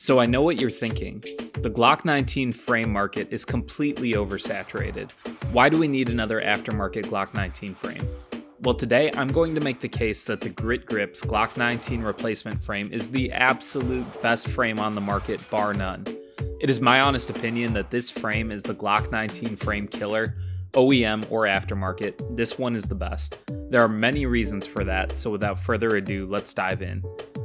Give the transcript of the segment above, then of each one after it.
So I know what you're thinking. The Glock 19 frame market is completely oversaturated. Why do we need another aftermarket Glock 19 frame? Well, today I'm going to make the case that the Grit Grips Glock 19 replacement frame is the absolute best frame on the market, bar none. It is my honest opinion that this frame is the Glock 19 frame killer, OEM or aftermarket. This one is the best. There are many reasons for that, so without further ado, let's dive in.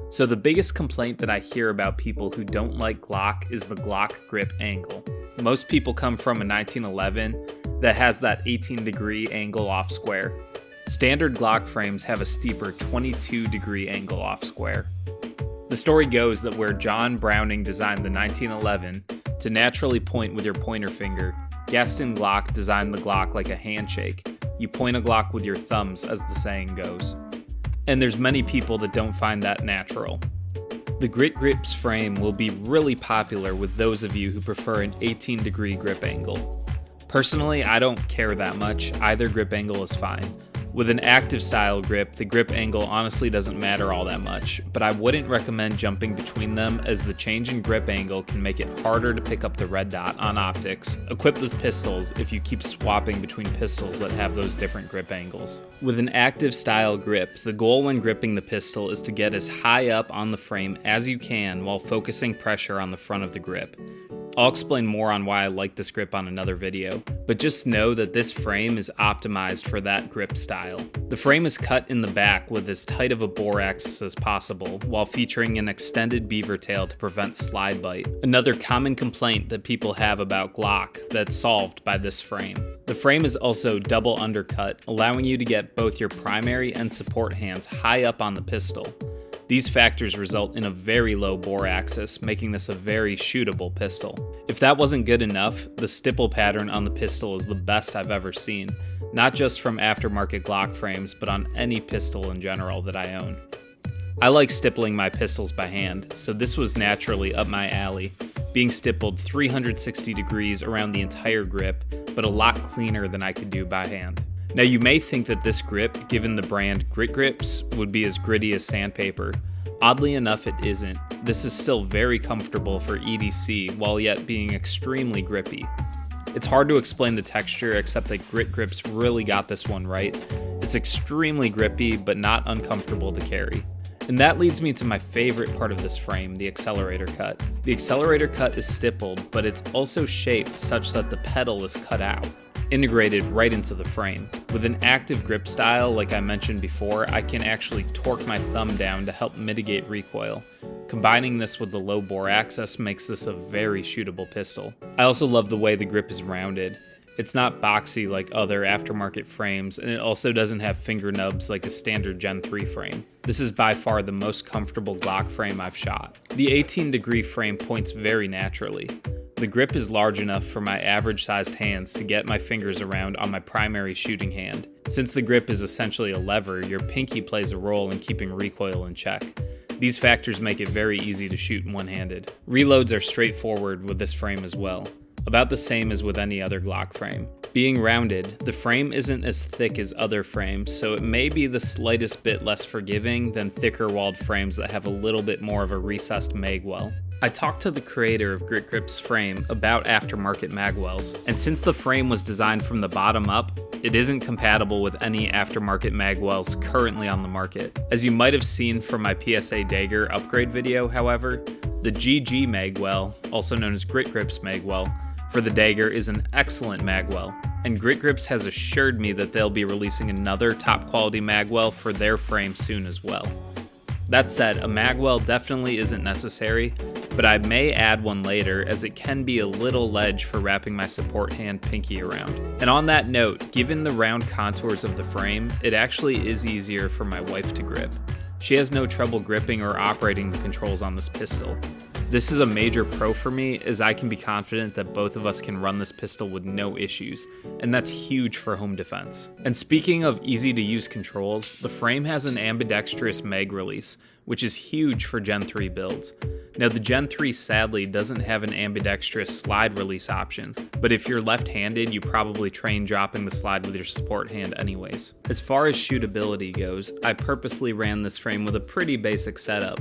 So the biggest complaint that I hear about people who don't like Glock is the Glock grip angle. Most people come from a 1911 that has that 18-degree angle off square. Standard Glock frames have a steeper 22-degree angle off square. The story goes that where John Browning designed the 1911 to naturally point with your pointer finger, Gaston Glock designed the Glock like a handshake. You point a Glock with your thumbs, as the saying goes. And there's many people that don't find that natural. The Grit Grips frame will be really popular with those of you who prefer an 18-degree grip angle. Personally, I don't care that much. Either grip angle is fine. With an active style grip, the grip angle honestly doesn't matter all that much, but I wouldn't recommend jumping between them as the change in grip angle can make it harder to pick up the red dot on optics equipped with pistols if you keep swapping between pistols that have those different grip angles. With an active style grip, the goal when gripping the pistol is to get as high up on the frame as you can while focusing pressure on the front of the grip. I'll explain more on why I like this grip on another video, but just know that this frame is optimized for that grip style. The frame is cut in the back with as tight of a bore axis as possible, while featuring an extended beaver tail to prevent slide bite. Another common complaint that people have about Glock that's solved by this frame. The frame is also double undercut, allowing you to get both your primary and support hands high up on the pistol. These factors result in a very low bore axis, making this a very shootable pistol. If that wasn't good enough, the stipple pattern on the pistol is the best I've ever seen, not just from aftermarket Glock frames, but on any pistol in general that I own. I like stippling my pistols by hand, so this was naturally up my alley, being stippled 360 degrees around the entire grip, but a lot cleaner than I could do by hand. Now you may think that this grip, given the brand Grit Grips, would be as gritty as sandpaper. Oddly enough, it isn't. This is still very comfortable for EDC while yet being extremely grippy. It's hard to explain the texture except that Grit Grips really got this one right. It's extremely grippy but not uncomfortable to carry. And that leads me to my favorite part of this frame, the Accelerator cut. The Accelerator cut is stippled, but it's also shaped such that the pedal is cut out, integrated right into the frame. With an active grip style, like I mentioned before, I can actually torque my thumb down to help mitigate recoil. Combining this with the low bore axis makes this a very shootable pistol. I also love the way the grip is rounded. It's not boxy like other aftermarket frames, and it also doesn't have finger nubs like a standard Gen 3 frame. This is by far the most comfortable Glock frame I've shot. The 18-degree frame points very naturally. The grip is large enough for my average-sized hands to get my fingers around on my primary shooting hand. Since the grip is essentially a lever, your pinky plays a role in keeping recoil in check. These factors make it very easy to shoot one-handed. Reloads are straightforward with this frame as well, about the same as with any other Glock frame. Being rounded, the frame isn't as thick as other frames, so it may be the slightest bit less forgiving than thicker-walled frames that have a little bit more of a recessed Magwell. I talked to the creator of Grit Grips frame about aftermarket Magwells, and since the frame was designed from the bottom up, it isn't compatible with any aftermarket Magwells currently on the market. As you might have seen from my PSA Dagger upgrade video, however, the GG Magwell, also known as Grit Grips Magwell, for the Dagger is an excellent Magwell, and Grit Grips has assured me that they'll be releasing another top quality Magwell for their frame soon as well. That said, a Magwell definitely isn't necessary, but I may add one later as it can be a little ledge for wrapping my support hand pinky around. And on that note, given the round contours of the frame, it actually is easier for my wife to grip. She has no trouble gripping or operating the controls on this pistol. This is a major pro for me, as I can be confident that both of us can run this pistol with no issues, and that's huge for home defense. And speaking of easy to use controls, the frame has an ambidextrous mag release, which is huge for Gen 3 builds. Now the Gen 3 sadly doesn't have an ambidextrous slide release option, but if you're left-handed, you probably train dropping the slide with your support hand anyways. As far as shootability goes, I purposely ran this frame with a pretty basic setup.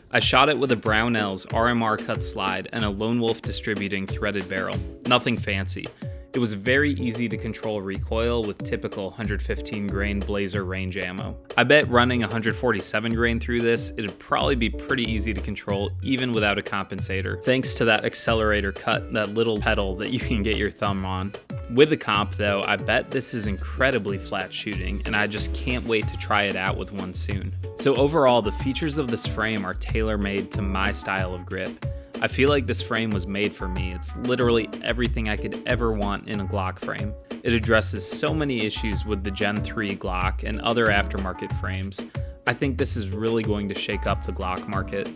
I shot it with a Brownell's RMR cut slide and a Lone Wolf distributing threaded barrel. Nothing fancy. It was very easy to control recoil with typical 115 grain Blazer range ammo. I bet running 147 grain through this, it'd probably be pretty easy to control even without a compensator, thanks to that Accelerator cut, that little pedal that you can get your thumb on. With the comp though, I bet this is incredibly flat shooting, and I just can't wait to try it out with one soon. So overall, the features of this frame are tailor-made to my style of grip. I feel like this frame was made for me. It's literally everything I could ever want in a Glock frame. It addresses so many issues with the Gen 3 Glock and other aftermarket frames. I think this is really going to shake up the Glock market.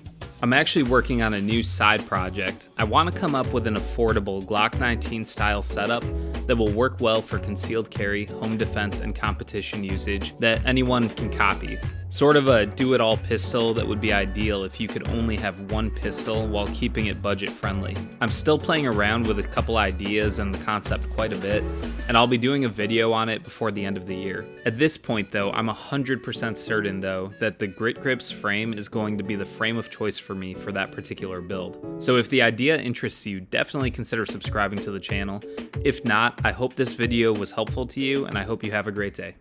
I'm actually working on a new side project. I want to come up with an affordable Glock 19 style setup that will work well for concealed carry, home defense, and competition usage that anyone can copy. Sort of a do-it-all pistol that would be ideal if you could only have one pistol while keeping it budget friendly. I'm still playing around with a couple ideas and the concept quite a bit, and I'll be doing a video on it before the end of the year. At this point though, I'm 100% certain though that the Grit Grips frame is going to be the frame of choice for me for that particular build. So if the idea interests you, definitely consider subscribing to the channel. If not, I hope this video was helpful to you, and I hope you have a great day.